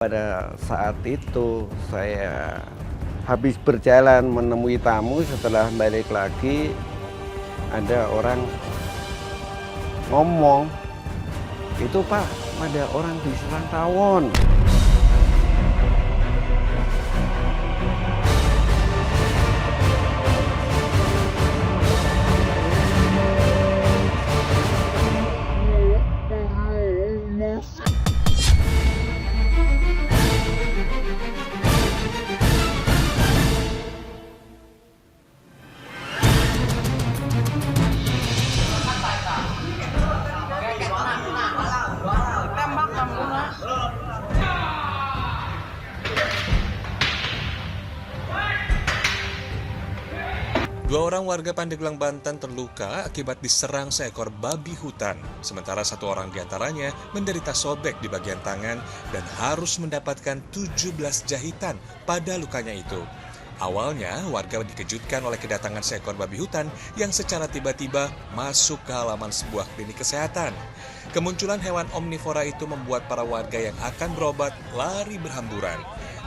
Pada saat itu saya habis berjalan menemui tamu, setelah balik lagi ada orang ngomong, "Itu Pak, ada orang diserang tawon." Dua orang warga Pandeglang, Banten terluka akibat diserang seekor babi hutan. Sementara satu orang diantaranya menderita sobek di bagian tangan dan harus mendapatkan 17 jahitan pada lukanya itu. Awalnya, warga dikejutkan oleh kedatangan seekor babi hutan yang secara tiba-tiba masuk ke halaman sebuah klinik kesehatan. Kemunculan hewan omnivora itu membuat para warga yang akan berobat lari berhamburan.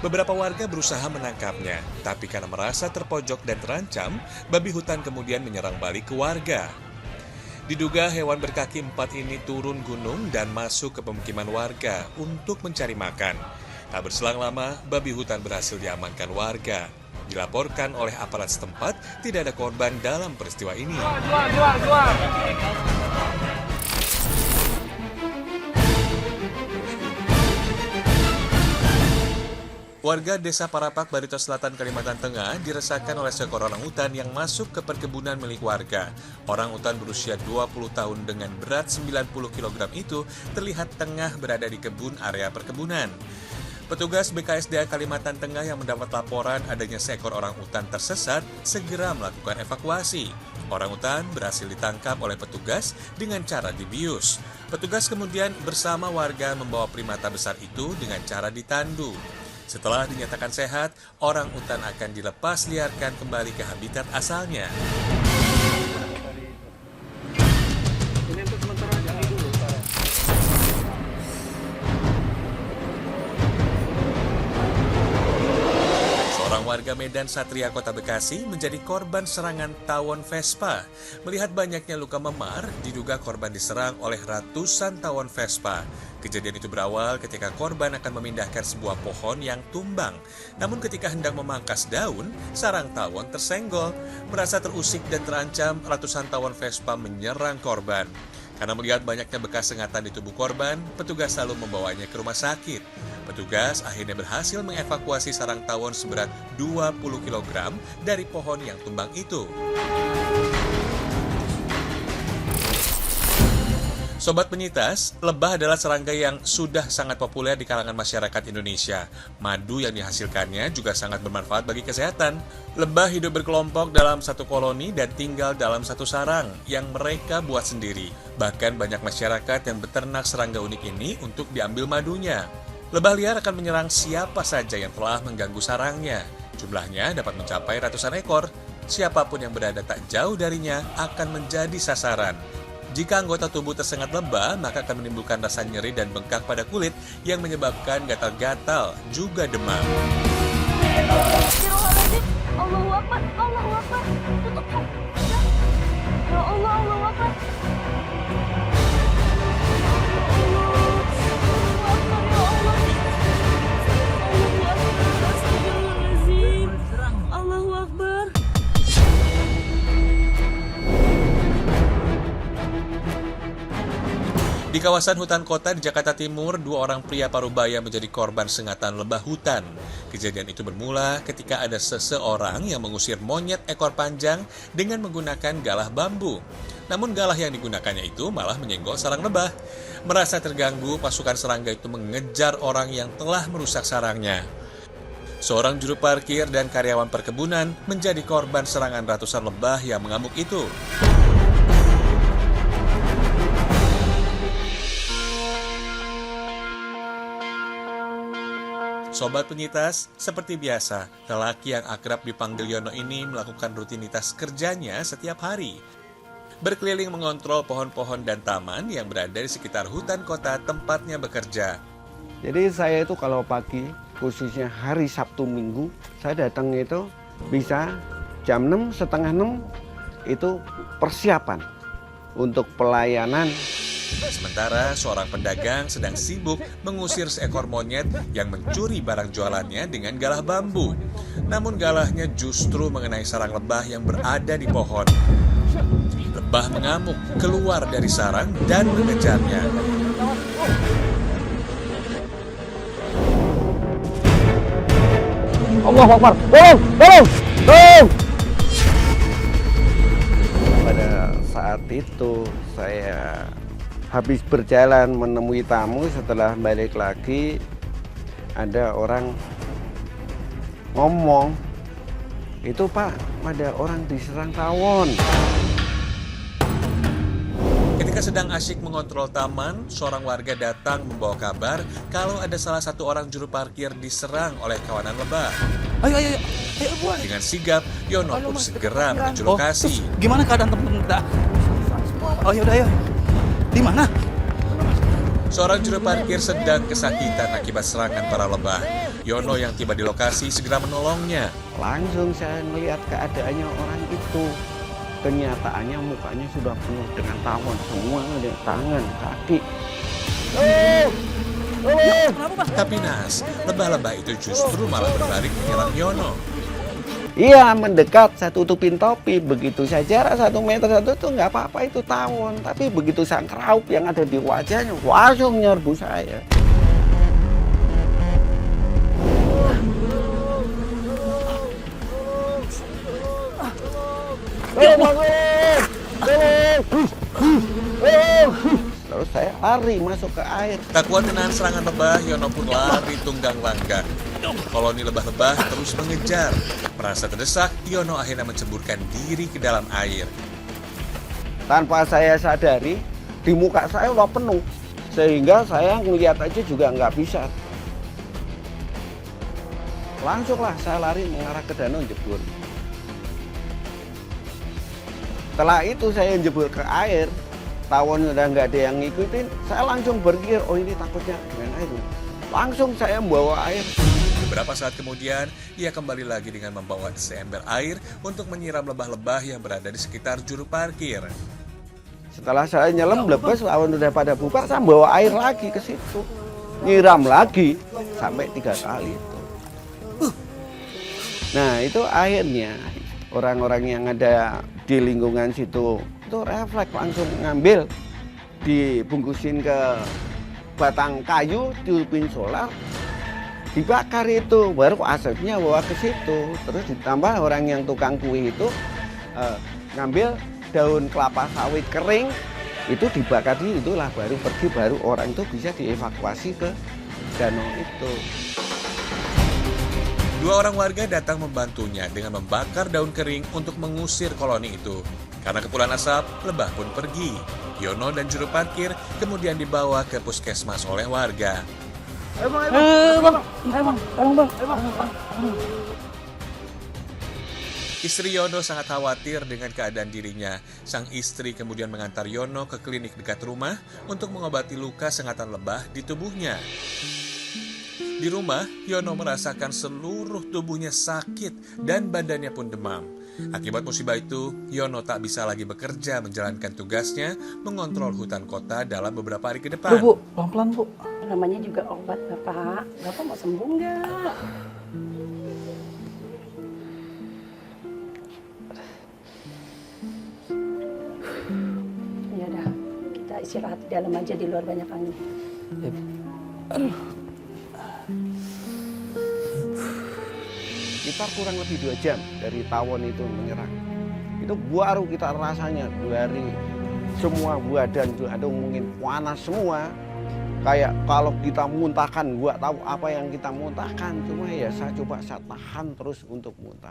Beberapa warga berusaha menangkapnya, tapi karena merasa terpojok dan terancam, babi hutan kemudian menyerang balik ke warga. Diduga hewan berkaki 4 ini turun gunung dan masuk ke pemukiman warga untuk mencari makan. Tak berselang lama, babi hutan berhasil diamankan warga. Dilaporkan oleh aparat setempat, tidak ada korban dalam peristiwa ini. Warga Desa Parapak, Barito Selatan, Kalimantan Tengah diresahkan oleh seekor orang utan yang masuk ke perkebunan milik warga. Orang utan berusia 20 tahun dengan berat 90 kg itu terlihat tengah berada di kebun area perkebunan. Petugas BKSDA Kalimantan Tengah yang mendapat laporan adanya seekor orang utan tersesat segera melakukan evakuasi. Orang utan berhasil ditangkap oleh petugas dengan cara dibius. Petugas kemudian bersama warga membawa primata besar itu dengan cara ditandu. Setelah dinyatakan sehat, orang utan akan dilepas liarkan kembali ke habitat asalnya. Seorang warga Medan Satria, Kota Bekasi menjadi korban serangan tawon Vespa. Melihat banyaknya luka memar, diduga korban diserang oleh ratusan tawon Vespa. Kejadian itu berawal ketika korban akan memindahkan sebuah pohon yang tumbang. Namun ketika hendak memangkas daun, sarang tawon tersenggol. Merasa terusik dan terancam, ratusan tawon Vespa menyerang korban. Karena melihat banyaknya bekas sengatan di tubuh korban, petugas lalu membawanya ke rumah sakit. Petugas akhirnya berhasil mengevakuasi sarang tawon seberat 20 kg dari pohon yang tumbang itu. Sobat penyitas, lebah adalah serangga yang sudah sangat populer di kalangan masyarakat Indonesia. Madu yang dihasilkannya juga sangat bermanfaat bagi kesehatan. Lebah hidup berkelompok dalam satu koloni dan tinggal dalam satu sarang yang mereka buat sendiri. Bahkan banyak masyarakat yang beternak serangga unik ini untuk diambil madunya. Lebah liar akan menyerang siapa saja yang telah mengganggu sarangnya. Jumlahnya dapat mencapai ratusan ekor. Siapapun yang berada tak jauh darinya akan menjadi sasaran. Jika anggota tubuh tersengat lebah, maka akan menimbulkan rasa nyeri dan bengkak pada kulit yang menyebabkan gatal-gatal, juga demam. Allahu Akbar, Allahu Akbar. Tutup ya. Ya Allah, Allahu Akbar. Allahu Akbar. Di kawasan hutan kota di Jakarta Timur, 2 orang pria parubaya menjadi korban sengatan lebah hutan. Kejadian itu bermula ketika ada seseorang yang mengusir monyet ekor panjang dengan menggunakan galah bambu. Namun galah yang digunakannya itu malah menyenggol sarang lebah. Merasa terganggu, pasukan serangga itu mengejar orang yang telah merusak sarangnya. Seorang juru parkir dan karyawan perkebunan menjadi korban serangan ratusan lebah yang mengamuk itu. Sobat penyitas, seperti biasa, lelaki yang akrab dipanggil Yono ini melakukan rutinitas kerjanya setiap hari. Berkeliling mengontrol pohon-pohon dan taman yang berada di sekitar hutan kota tempatnya bekerja. Jadi saya itu kalau pagi, khususnya hari Sabtu Minggu, saya datang itu bisa jam 6, setengah 6, itu persiapan untuk pelayanan. Sementara seorang pedagang sedang sibuk mengusir seekor monyet yang mencuri barang jualannya dengan galah bambu. Namun galahnya justru mengenai sarang lebah yang berada di pohon. Lebah mengamuk keluar dari sarang dan mengejarnya. Allahu Akbar, tolong, tolong, tolong! Pada saat itu saya habis berjalan menemui tamu, setelah balik lagi ada orang ngomong, itu Pak, ada orang diserang tawon. Ketika sedang asyik mengontrol taman, seorang warga datang membawa kabar kalau ada salah satu orang juru parkir diserang oleh kawanan lebah. Ayo buat. Dengan sigap, Yono pun segera menuju lokasi. Gimana keadaan teman-teman kita? Oh yaudah ayo. Di mana? Seorang juru parkir sedang kesakitan akibat serangan para lebah. Yono yang tiba di lokasi segera menolongnya. Langsung saya melihat keadaannya orang itu. Kenyataannya mukanya sudah penuh dengan tawon, semua ada tangan, kaki. Tapi naas, lebah-lebah itu justru malah berbalik menyerang Yono. Iya, mendekat, saya tutupin topi. Begitu saya jarak 1 meter satu itu nggak apa-apa, itu tawon. Tapi begitu sang keraup yang ada di wajahnya, langsung nyerbu saya. Terus saya lari masuk ke air. Tak kuat menahan serangan lebah, Yono pun lari tunggang langgang. Koloni lebah-lebah terus mengejar. Merasa terdesak, Yono akhirnya menceburkan diri ke dalam air. Tanpa saya sadari, di muka saya udah penuh. Sehingga saya ngeliat aja juga nggak bisa. Langsunglah saya lari mengarah ke danau jebur. Setelah itu saya jebur ke air. Tawon udah nggak ada yang ngikutin, saya langsung berpikir, oh ini takutnya dengan air. Langsung saya membawa air. Beberapa saat kemudian, ia kembali lagi dengan membawa seember air untuk menyiram lebah-lebah yang berada di sekitar juru parkir. Setelah saya nyelam, lebes, tawon udah pada bubar, saya bawa air lagi ke situ. Nyiram lagi, sampai 3 kali itu. Nah itu akhirnya, orang-orang yang ada di lingkungan situ, itu refleks langsung ngambil, dibungkusin ke batang kayu, dihubungin solar, dibakar itu, baru asapnya bawa ke situ. Terus ditambah orang yang tukang kue itu ngambil daun kelapa sawit kering, itu dibakar, itulah baru pergi, baru orang itu bisa dievakuasi ke danau itu. 2 orang warga datang membantunya dengan membakar daun kering untuk mengusir koloni itu. Karena kepulan asap, lebah pun pergi. Yono dan juru parkir kemudian dibawa ke puskesmas oleh warga. Istri Yono sangat khawatir dengan keadaan dirinya. Sang istri kemudian mengantar Yono ke klinik dekat rumah untuk mengobati luka sengatan lebah di tubuhnya. Di rumah, Yono merasakan seluruh tubuhnya sakit dan badannya pun demam. Akibat musibah itu, Yono tak bisa lagi bekerja menjalankan tugasnya mengontrol hutan kota dalam beberapa hari ke depan. Bu, pelan-pelan Bu. Namanya juga obat Bapak. Bapak mau sembuh nggak? Ya udah, kita istirahat di dalam aja, di luar banyak angin. Aduh. Kita kurang lebih 2 jam dari tawon itu menyerang. Itu baru kita rasanya dari semua badan itu ada mungkin panas semua. Kayak kalau kita muntahkan, gua tahu apa yang kita muntahkan. Cuma ya saya coba saya tahan terus untuk muntah.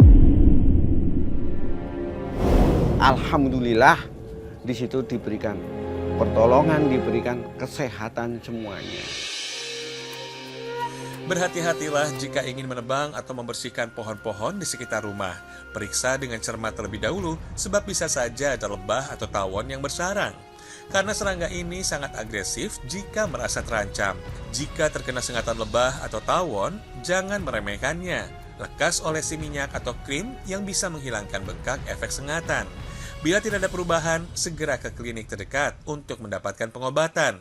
Alhamdulillah di situ diberikan pertolongan, diberikan kesehatan semuanya. Berhati-hatilah jika ingin menebang atau membersihkan pohon-pohon di sekitar rumah. Periksa dengan cermat terlebih dahulu sebab bisa saja ada lebah atau tawon yang bersarang. Karena serangga ini sangat agresif jika merasa terancam. Jika terkena sengatan lebah atau tawon, jangan meremehkannya. Lekas olesi minyak atau krim yang bisa menghilangkan bengkak efek sengatan. Bila tidak ada perubahan, segera ke klinik terdekat untuk mendapatkan pengobatan.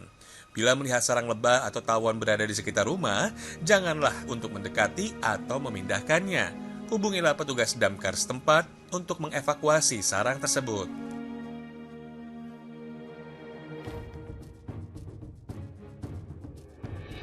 Bila melihat sarang lebah atau tawon berada di sekitar rumah, janganlah untuk mendekati atau memindahkannya. Hubungilah petugas damkar setempat untuk mengevakuasi sarang tersebut.